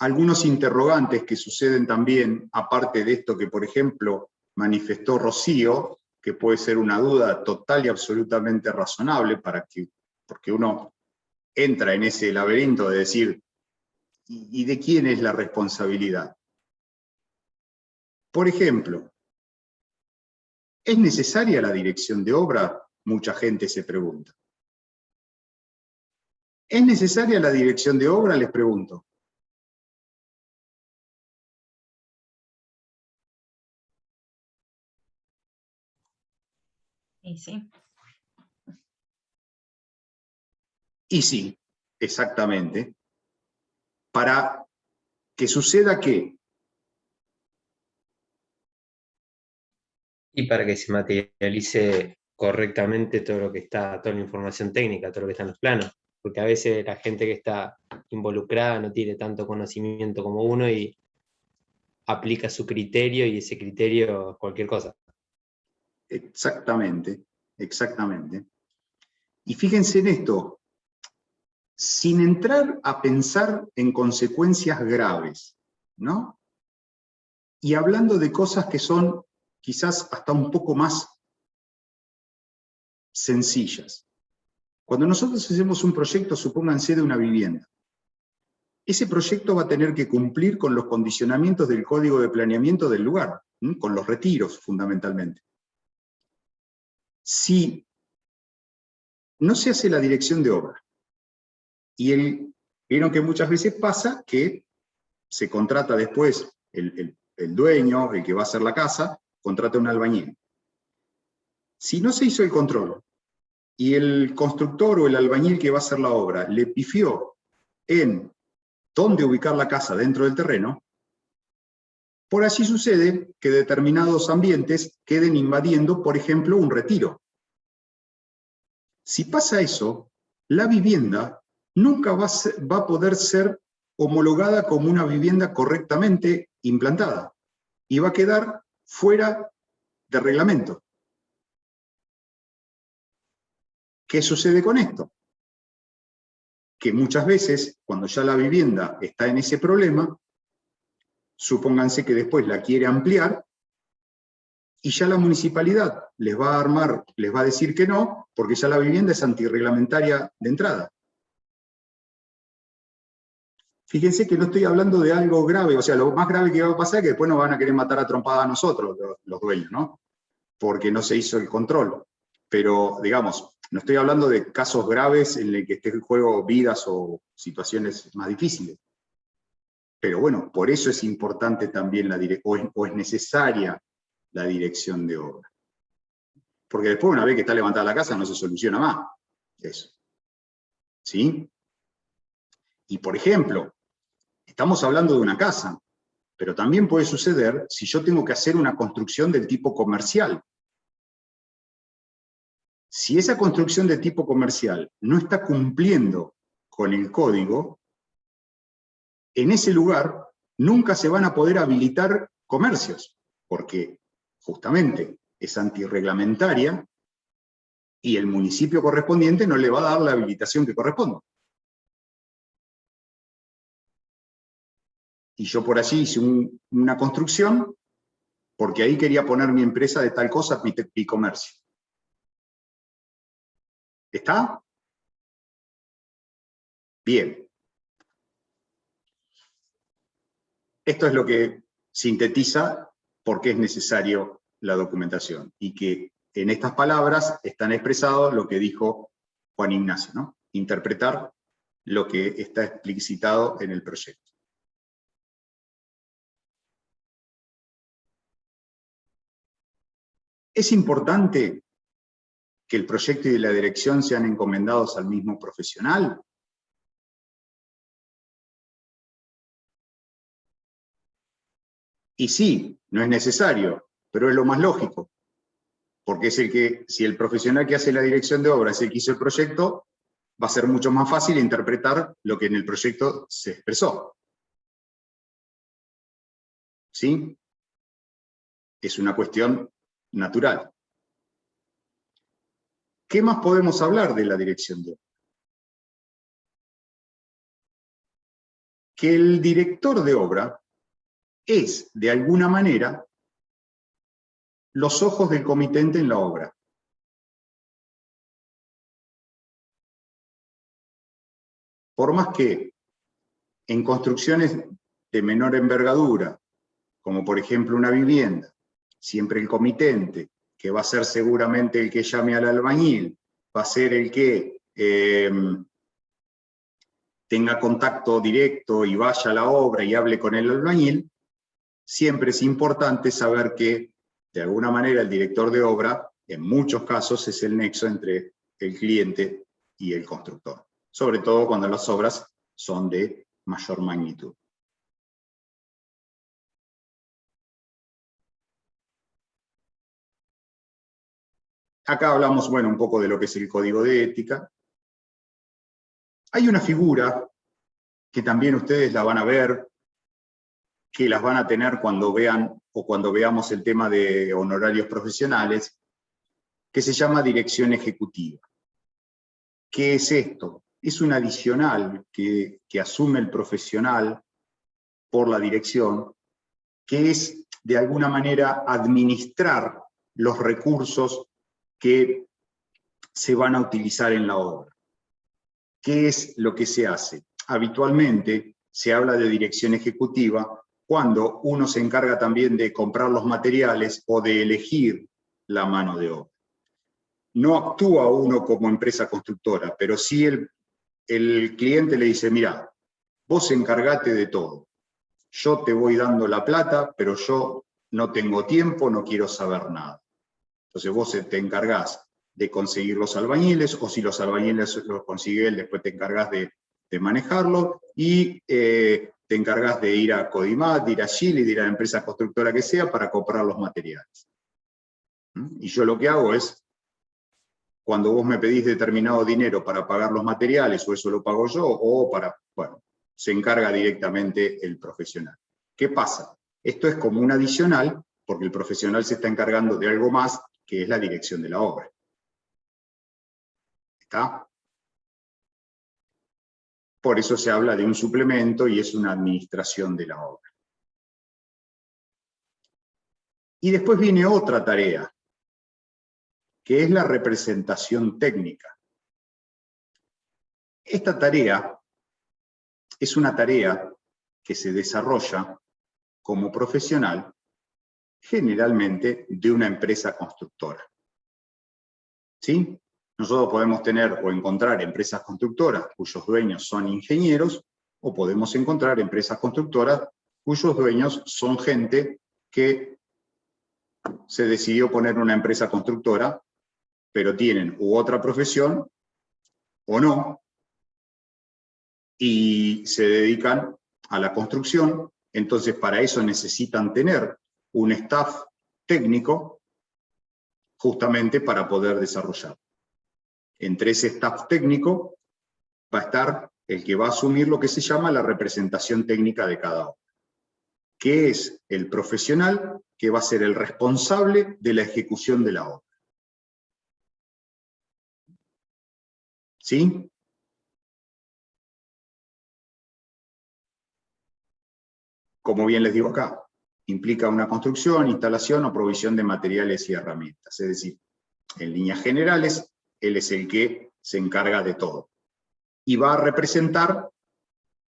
algunos interrogantes que suceden también, aparte de esto que, por ejemplo, manifestó Rocío, que puede ser una duda total y absolutamente razonable, porque uno entra en ese laberinto de decir, ¿y de quién es la responsabilidad? Por ejemplo, ¿es necesaria la dirección de obra? Mucha gente se pregunta. ¿Es necesaria la dirección de obra? Les pregunto. Y sí. Y sí, exactamente. Para que suceda ¿qué? Y para que se materialice correctamente todo lo que está, toda la información técnica, todo lo que está en los planos. Porque a veces la gente que está involucrada no tiene tanto conocimiento como uno y aplica su criterio y ese criterio es cualquier cosa. Exactamente, exactamente. Y fíjense en esto, sin entrar a pensar en consecuencias graves, ¿no? Y hablando de cosas que son quizás hasta un poco más sencillas. Cuando nosotros hacemos un proyecto, supónganse de una vivienda, ese proyecto va a tener que cumplir con los condicionamientos del código de planeamiento del lugar, con los retiros fundamentalmente. Si no se hace la dirección de obra, y vieron que muchas veces pasa que se contrata después el dueño, el que va a hacer la casa, contrata un albañil. Si no se hizo el control, y el constructor o el albañil que va a hacer la obra le pifió en dónde ubicar la casa dentro del terreno, por allí sucede que determinados ambientes queden invadiendo, por ejemplo, un retiro. Si pasa eso, la vivienda nunca va a poder ser homologada como una vivienda correctamente implantada y va a quedar fuera de reglamento. ¿Qué sucede con esto? Que muchas veces, cuando ya la vivienda está en ese problema, supónganse que después la quiere ampliar, y ya la municipalidad les va a decir que no, porque ya la vivienda es antirreglamentaria de entrada. Fíjense que no estoy hablando de algo grave, o sea, lo más grave que va a pasar es que después nos van a querer matar a trompada a nosotros, los dueños, ¿no? Porque no se hizo el control. pero digamos, no estoy hablando de casos graves en los que esté en juego vidas o situaciones más difíciles. Pero bueno, por eso es importante también o es necesaria la dirección de obra. Porque después, una vez que está levantada la casa, no se soluciona más eso. ¿Sí? Y por ejemplo, estamos hablando de una casa, pero también puede suceder si yo tengo que hacer una construcción del tipo comercial. Si esa construcción de tipo comercial no está cumpliendo con el código, en ese lugar nunca se van a poder habilitar comercios, porque justamente es antirreglamentaria y el municipio correspondiente no le va a dar la habilitación que corresponde. Y yo por allí hice una construcción porque ahí quería poner mi empresa de tal cosa, mi comercio. ¿Está? Bien. Esto es lo que sintetiza por qué es necesario la documentación, y que en estas palabras están expresados lo que dijo Juan Ignacio, ¿no? Interpretar lo que está explicitado en el proyecto. Es importante que el proyecto y la dirección sean encomendados al mismo profesional. Y sí, no es necesario, pero es lo más lógico, porque es el que, si el profesional que hace la dirección de obra es el que hizo el proyecto, va a ser mucho más fácil interpretar lo que en el proyecto se expresó. ¿Sí? Es una cuestión natural. ¿Qué más podemos hablar de la dirección de obra? Que el director de obra es, de alguna manera, los ojos del comitente en la obra. Por más que en construcciones de menor envergadura, como por ejemplo una vivienda, siempre el comitente, que va a ser seguramente el que llame al albañil, va a ser el que tenga contacto directo y vaya a la obra y hable con el albañil, siempre es importante saber que, de alguna manera, el director de obra, en muchos casos, es el nexo entre el cliente y el constructor, sobre todo cuando las obras son de mayor magnitud. Acá hablamos, bueno, un poco de lo que es el código de ética. Hay una figura que también ustedes la van a ver, que las van a tener cuando vean o cuando veamos el tema de honorarios profesionales, que se llama dirección ejecutiva. ¿Qué es esto? Es un adicional que asume el profesional por la dirección, que es de alguna manera administrar los recursos que se van a utilizar en la obra. ¿Qué es lo que se hace? Habitualmente se habla de dirección ejecutiva cuando uno se encarga también de comprar los materiales o de elegir la mano de obra. No actúa uno como empresa constructora, pero sí el cliente le dice, mira, vos encargate de todo. Yo te voy dando la plata, pero yo no tengo tiempo, no quiero saber nada. Entonces vos te encargás de conseguir los albañiles, o si los albañiles los consigue él, después te encargás de manejarlo, y te encargás de ir a Codimat, de ir a Chile, de ir a la empresa constructora que sea para comprar los materiales. Y yo lo que hago es, cuando vos me pedís determinado dinero para pagar los materiales, o eso lo pago yo, o para, bueno, se encarga directamente el profesional. ¿Qué pasa? Esto es como un adicional, porque el profesional se está encargando de algo más, que es la dirección de la obra. ¿Está? Por eso se habla de un suplemento y es una administración de la obra. Y después viene otra tarea, que es la representación técnica. Esta tarea es una tarea que se desarrolla como profesional, generalmente de una empresa constructora. ¿Sí? Nosotros podemos tener o encontrar empresas constructoras cuyos dueños son ingenieros, o podemos encontrar empresas constructoras cuyos dueños son gente que se decidió poner una empresa constructora, pero tienen u otra profesión o no, y se dedican a la construcción. Entonces para eso necesitan tener un staff técnico justamente para poder desarrollar. Entre ese staff técnico va a estar el que va a asumir lo que se llama la representación técnica de cada obra, que es el profesional que va a ser el responsable de la ejecución de la obra. ¿Sí? Como bien les digo acá, implica una construcción, instalación o provisión de materiales y herramientas. Es decir, en líneas generales, él es el que se encarga de todo. Y va a representar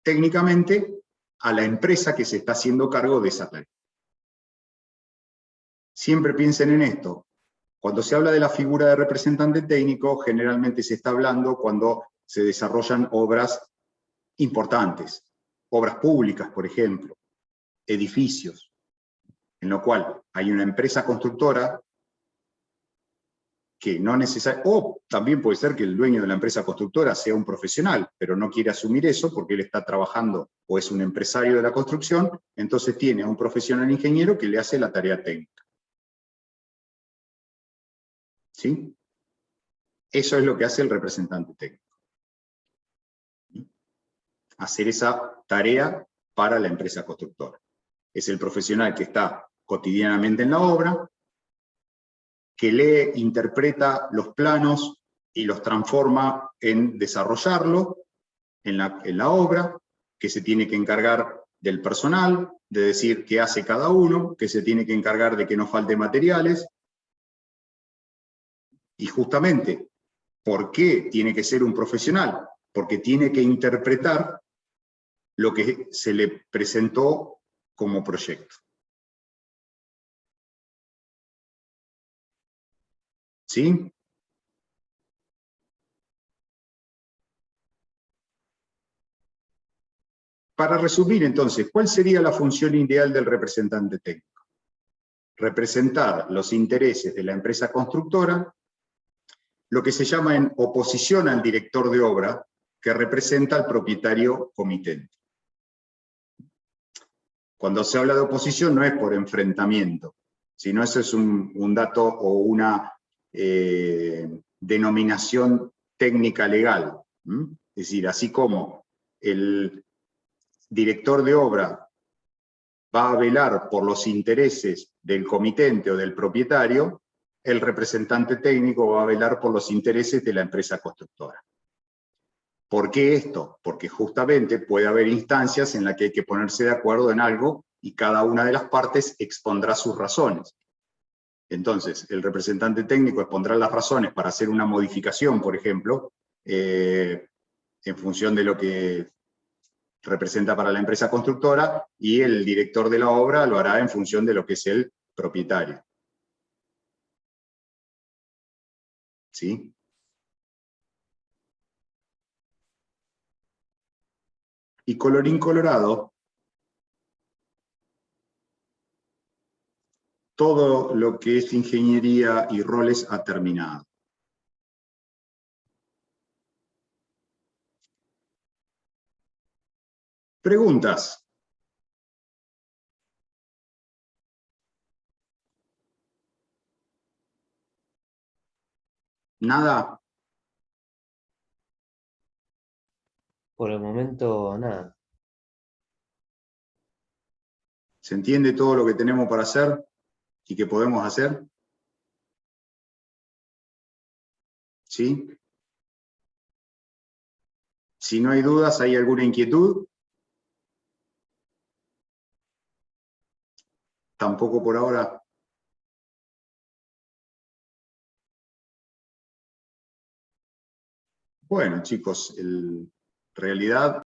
técnicamente a la empresa que se está haciendo cargo de esa tarea. Siempre piensen en esto. Cuando se habla de la figura de representante técnico, generalmente se está hablando cuando se desarrollan obras importantes, obras públicas, por ejemplo, edificios, en lo cual hay una empresa constructora que no necesariamente, o también puede ser que el dueño de la empresa constructora sea un profesional, pero no quiere asumir eso porque él está trabajando o es un empresario de la construcción, entonces tiene a un profesional ingeniero que le hace la tarea técnica. ¿Sí? Eso es lo que hace el representante técnico. Hacer esa tarea para la empresa constructora. Es el profesional que está cotidianamente en la obra, que lee, interpreta los planos y los transforma en desarrollarlo en la obra, que se tiene que encargar del personal, de decir qué hace cada uno, que se tiene que encargar de que no falte materiales. Y justamente, ¿por qué tiene que ser un profesional? Porque tiene que interpretar lo que se le presentó como proyecto. ¿Sí? Para resumir entonces, ¿cuál sería la función ideal del representante técnico? Representar los intereses de la empresa constructora, lo que se llama en oposición al director de obra, que representa al propietario comitente. Cuando se habla de oposición no es por enfrentamiento, sino eso es un dato o una denominación técnica legal. Es decir, así como el director de obra va a velar por los intereses del comitente o del propietario, el representante técnico va a velar por los intereses de la empresa constructora. ¿Por qué esto? Porque justamente puede haber instancias en las que hay que ponerse de acuerdo en algo y cada una de las partes expondrá sus razones. Entonces, el representante técnico expondrá las razones para hacer una modificación, por ejemplo, en función de lo que representa para la empresa constructora, y el director de la obra lo hará en función de lo que es el propietario. ¿Sí? Y colorín colorado, todo lo que es ingeniería y roles ha terminado. Preguntas. ¿Nada? Por el momento, nada. ¿Se entiende todo lo que tenemos para hacer y que podemos hacer? ¿Sí? Si no hay dudas, ¿hay alguna inquietud? Tampoco por ahora. Bueno, chicos, en realidad